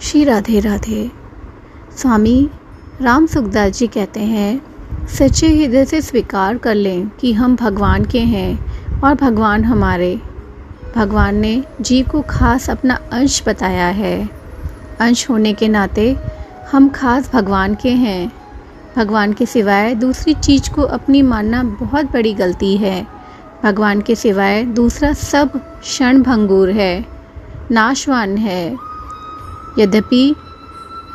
श्री राधे राधे। स्वामी राम सुखदास जी कहते हैं, सच्चे हृदय से स्वीकार कर लें कि हम भगवान के हैं और भगवान हमारे। भगवान ने जीव को खास अपना अंश बताया है। अंश होने के नाते हम खास भगवान के हैं। भगवान के सिवाय दूसरी चीज़ को अपनी मानना बहुत बड़ी गलती है। भगवान के सिवाय दूसरा सब क्षण भंगुर है, नाशवान है। यद्यपि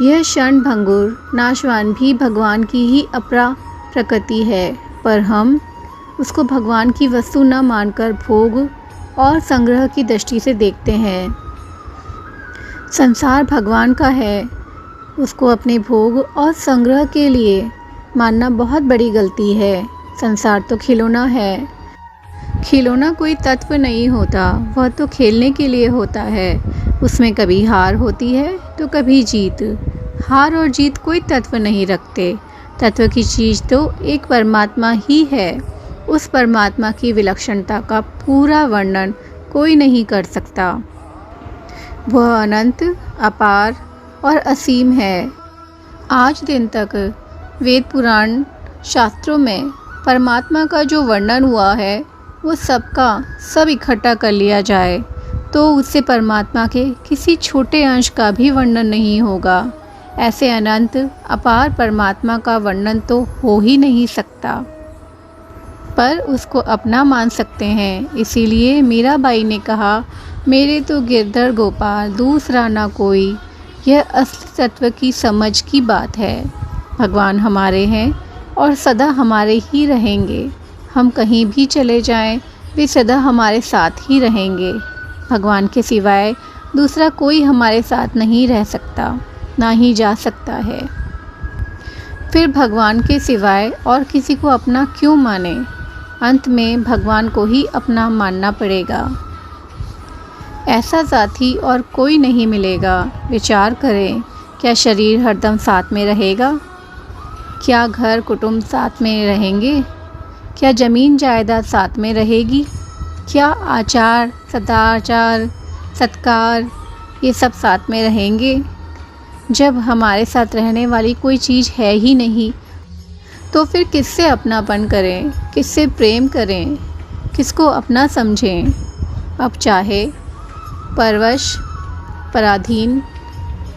यह क्षण भंगुर नाशवान भी भगवान की ही अपरा प्रकृति है, पर हम उसको भगवान की वस्तु न मानकर भोग और संग्रह की दृष्टि से देखते हैं। संसार भगवान का है, उसको अपने भोग और संग्रह के लिए मानना बहुत बड़ी गलती है। संसार तो खिलौना है। खिलौना कोई तत्व नहीं होता, वह तो खेलने के लिए होता है। उसमें कभी हार होती है तो कभी जीत। हार और जीत कोई तत्व नहीं रखते। तत्व की चीज़ तो एक परमात्मा ही है। उस परमात्मा की विलक्षणता का पूरा वर्णन कोई नहीं कर सकता। वह अनंत, अपार और असीम है। आज दिन तक वेद पुराण शास्त्रों में परमात्मा का जो वर्णन हुआ है, वो सबका सब इकट्ठा कर लिया जाए तो उससे परमात्मा के किसी छोटे अंश का भी वर्णन नहीं होगा। ऐसे अनंत अपार परमात्मा का वर्णन तो हो ही नहीं सकता, पर उसको अपना मान सकते हैं। इसीलिए मीराबाई ने कहा, मेरे तो गिरधर गोपाल दूसरा ना कोई। यह असली तत्व की समझ की बात है। भगवान हमारे हैं और सदा हमारे ही रहेंगे। हम कहीं भी चले जाएं, वे सदा हमारे साथ ही रहेंगे। भगवान के सिवाय दूसरा कोई हमारे साथ नहीं रह सकता, ना ही जा सकता है। फिर भगवान के सिवाय और किसी को अपना क्यों माने? अंत में भगवान को ही अपना मानना पड़ेगा। ऐसा साथी और कोई नहीं मिलेगा। विचार करें, क्या शरीर हरदम साथ में रहेगा? क्या घर कुटुंब साथ में रहेंगे? क्या ज़मीन जायदाद साथ में रहेगी? क्या आचार, सदाचार, सत्कार ये सब साथ में रहेंगे? जब हमारे साथ रहने वाली कोई चीज़ है ही नहीं, तो फिर किससे अपनापन करें, किससे प्रेम करें, किसको अपना समझें? अब चाहे परवश, पराधीन,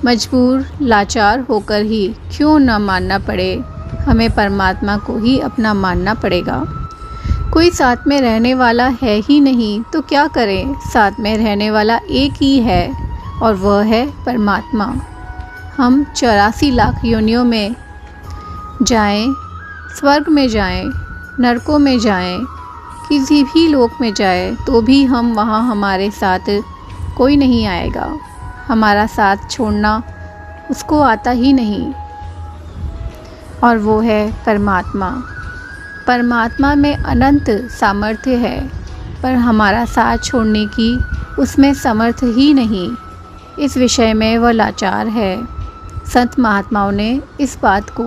मजबूर, लाचार होकर ही क्यों न मानना पड़े, हमें परमात्मा को ही अपना मानना पड़ेगा। कोई साथ में रहने वाला है ही नहीं तो क्या करें? साथ में रहने वाला एक ही है और वह है परमात्मा। हम 84 लाख योनियों में जाएं, स्वर्ग में जाएं, नरकों में जाएं, किसी भी लोक में जाएं, तो भी हम वहाँ हमारे साथ कोई नहीं आएगा। हमारा साथ छोड़ना उसको आता ही नहीं, और वो है परमात्मा। परमात्मा में अनंत सामर्थ्य है, पर हमारा साथ छोड़ने की उसमें समर्थ ही नहीं। इस विषय में वह लाचार है। संत महात्माओं ने इस बात को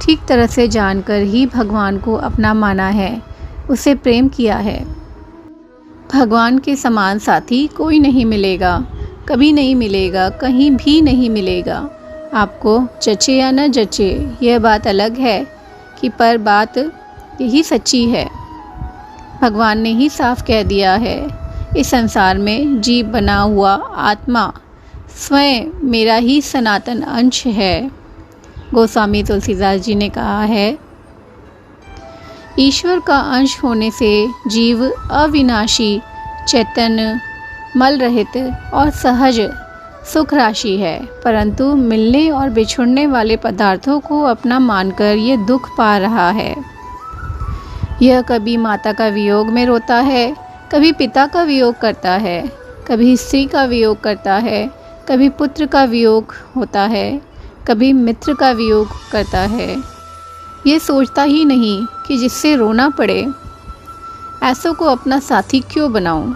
ठीक तरह से जानकर ही भगवान को अपना माना है, उसे प्रेम किया है। भगवान के समान साथी कोई नहीं मिलेगा, कभी नहीं मिलेगा, कहीं भी नहीं मिलेगा। आपको जचे या न जचे यह बात अलग है कि पर बात यही सच्ची है। भगवान ने ही साफ कह दिया है, इस संसार में जीव बना हुआ आत्मा स्वयं मेरा ही सनातन अंश है। गोस्वामी तुलसीदास जी ने कहा है, ईश्वर का अंश होने से जीव अविनाशी, चैतन्य, मल रहित और सहज सुख राशि है, परंतु मिलने और बिछुड़ने वाले पदार्थों को अपना मानकर ये दुख पा रहा है। यह कभी माता का वियोग में रोता है, कभी पिता का वियोग करता है, कभी स्त्री का वियोग करता है, कभी पुत्र का वियोग होता है, कभी मित्र का वियोग करता है। ये सोचता ही नहीं कि जिससे रोना पड़े, ऐसों को अपना साथी क्यों बनाऊं?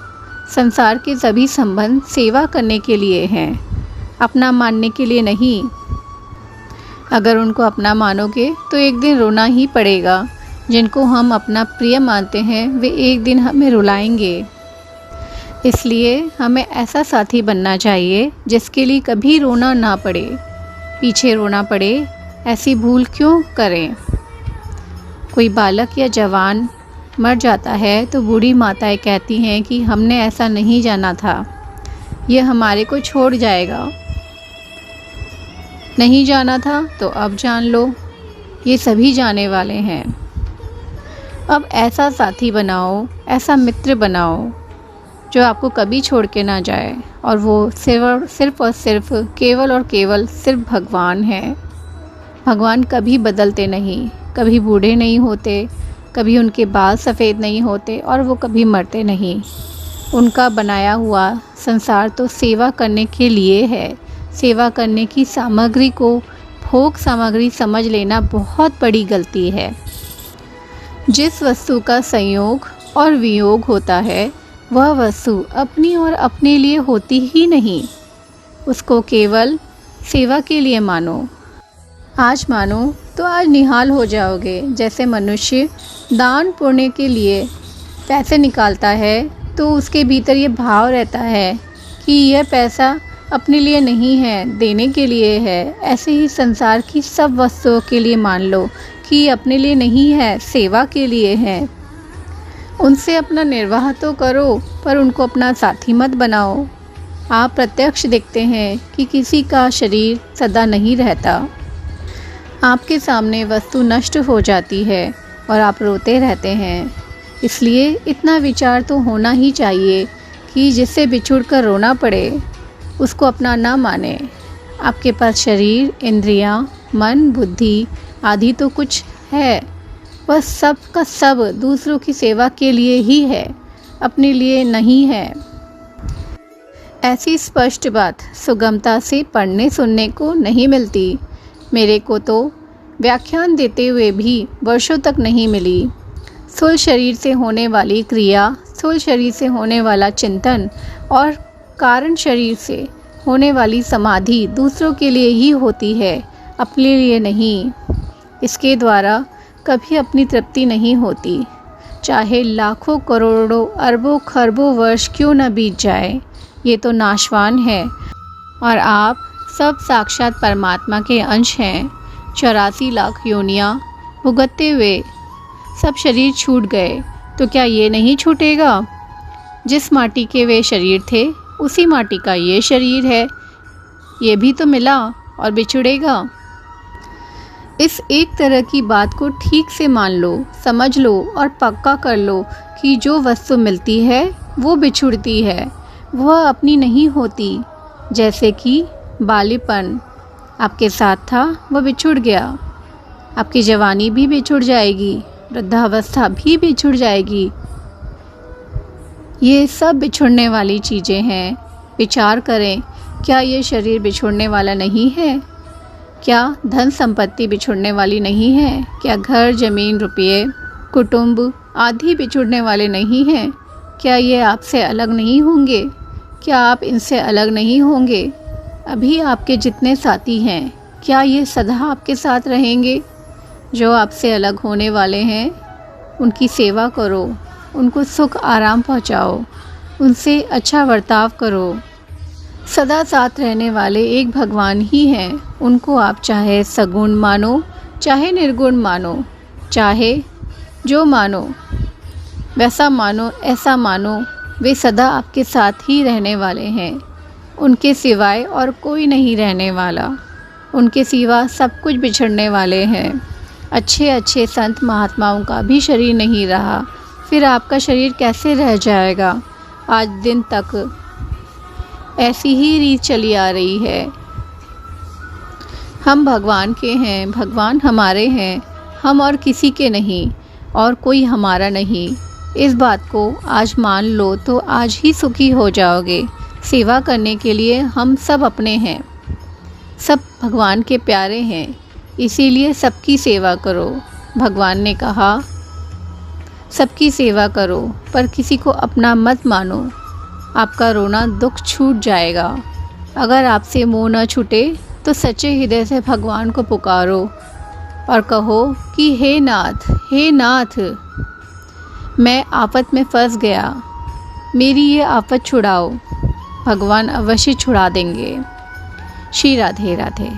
संसार के सभी संबंध सेवा करने के लिए हैं, अपना मानने के लिए नहीं। अगर उनको अपना मानोगे तो एक दिन रोना ही पड़ेगा। जिनको हम अपना प्रिय मानते हैं, वे एक दिन हमें रुलाएंगे। इसलिए हमें ऐसा साथी बनना चाहिए जिसके लिए कभी रोना ना पड़े, पीछे रोना पड़े, ऐसी भूल क्यों करें। कोई बालक या जवान मर जाता है तो बूढ़ी माताएं कहती हैं कि हमने ऐसा नहीं जाना था, ये हमारे को छोड़ जाएगा। नहीं जाना था तो अब जान लो, ये सभी जाने वाले हैं। अब ऐसा साथी बनाओ, ऐसा मित्र बनाओ जो आपको कभी छोड़ के ना जाए, और वो सिर्फ और सिर्फ केवल और केवल सिर्फ भगवान है। भगवान कभी बदलते नहीं, कभी बूढ़े नहीं होते, कभी उनके बाल सफ़ेद नहीं होते और वो कभी मरते नहीं। उनका बनाया हुआ संसार तो सेवा करने के लिए है। सेवा करने की सामग्री को भोग सामग्री समझ लेना बहुत बड़ी गलती है। जिस वस्तु का संयोग और वियोग होता है वह वस्तु अपनी और अपने लिए होती ही नहीं। उसको केवल सेवा के लिए मानो। आज मानो तो आज निहाल हो जाओगे। जैसे मनुष्य दान पुण्य के लिए पैसे निकालता है तो उसके भीतर ये भाव रहता है कि यह पैसा अपने लिए नहीं है, देने के लिए है। ऐसे ही संसार की सब वस्तुओं के लिए मान लो कि अपने लिए नहीं है, सेवा के लिए है। उनसे अपना निर्वाह तो करो, पर उनको अपना साथी मत बनाओ। आप प्रत्यक्ष देखते हैं कि किसी का शरीर सदा नहीं रहता। आपके सामने वस्तु नष्ट हो जाती है और आप रोते रहते हैं। इसलिए इतना विचार तो होना ही चाहिए कि जिससे बिछुड़ कर रोना पड़े उसको अपना ना माने। आपके पास शरीर, इंद्रियां, मन, बुद्धि आदि तो कुछ है, वह सब का सब दूसरों की सेवा के लिए ही है, अपने लिए नहीं है। ऐसी स्पष्ट बात सुगमता से पढ़ने सुनने को नहीं मिलती। मेरे को तो व्याख्यान देते हुए भी वर्षों तक नहीं मिली। स्थूल शरीर से होने वाली क्रिया, स्थूल शरीर से होने वाला चिंतन और कारण शरीर से होने वाली समाधि दूसरों के लिए ही होती है, अपने लिए नहीं। इसके द्वारा कभी अपनी तृप्ति नहीं होती, चाहे लाखों करोड़ों अरबों खरबों वर्ष क्यों न बीत जाए, ये तो नाशवान है। और आप सब साक्षात परमात्मा के अंश हैं। 84 लाख योनियाँ भुगतते हुए सब शरीर छूट गए तो क्या ये नहीं छूटेगा? जिस माटी के वे शरीर थे उसी माटी का ये शरीर है, ये भी तो मिला और बिछुड़ेगा। इस एक तरह की बात को ठीक से मान लो, समझ लो और पक्का कर लो कि जो वस्तु मिलती है वो बिछुड़ती है, वह अपनी नहीं होती। जैसे कि बालीपन आपके साथ था, वह बिछुड़ गया। आपकी जवानी भी बिछुड़ जाएगी, वृद्धावस्था भी बिछुड़ जाएगी। ये सब बिछुड़ने वाली चीज़ें हैं। विचार करें, क्या ये शरीर बिछुड़ने वाला नहीं है? क्या धन संपत्ति बिछुड़ने वाली नहीं है? क्या घर, ज़मीन, रुपये, कुटुंब आदि बिछुड़ने वाले नहीं हैं? क्या ये आपसे अलग नहीं होंगे? क्या आप इनसे अलग नहीं होंगे? अभी आपके जितने साथी हैं, क्या ये सदा आपके साथ रहेंगे? जो आपसे अलग होने वाले हैं उनकी सेवा करो, उनको सुख आराम पहुंचाओ, उनसे अच्छा बर्ताव करो। सदा साथ रहने वाले एक भगवान ही हैं। उनको आप चाहे सगुण मानो, चाहे निर्गुण मानो, चाहे जो मानो वैसा मानो, ऐसा मानो, वे सदा आपके साथ ही रहने वाले हैं। उनके सिवाय और कोई नहीं रहने वाला। उनके सिवा सब कुछ बिछड़ने वाले हैं। अच्छे अच्छे संत महात्माओं का भी शरीर नहीं रहा, फिर आपका शरीर कैसे रह जाएगा? आज दिन तक ऐसी ही रीत चली आ रही है। हम भगवान के हैं, भगवान हमारे हैं, हम और किसी के नहीं, और कोई हमारा नहीं। इस बात को आज मान लो तो आज ही सुखी हो जाओगे। सेवा करने के लिए हम सब अपने हैं, सब भगवान के प्यारे हैं, इसीलिए सबकी सेवा करो। भगवान ने कहा सबकी सेवा करो, पर किसी को अपना मत मानो। आपका रोना दुख छूट जाएगा। अगर आपसे मोह न छूटे तो सच्चे हृदय से भगवान को पुकारो और कहो कि हे नाथ, मैं आफत में फंस गया, मेरी ये आफत छुड़ाओ, भगवान अवश्य छुड़ा देंगे। श्री राधे राधे।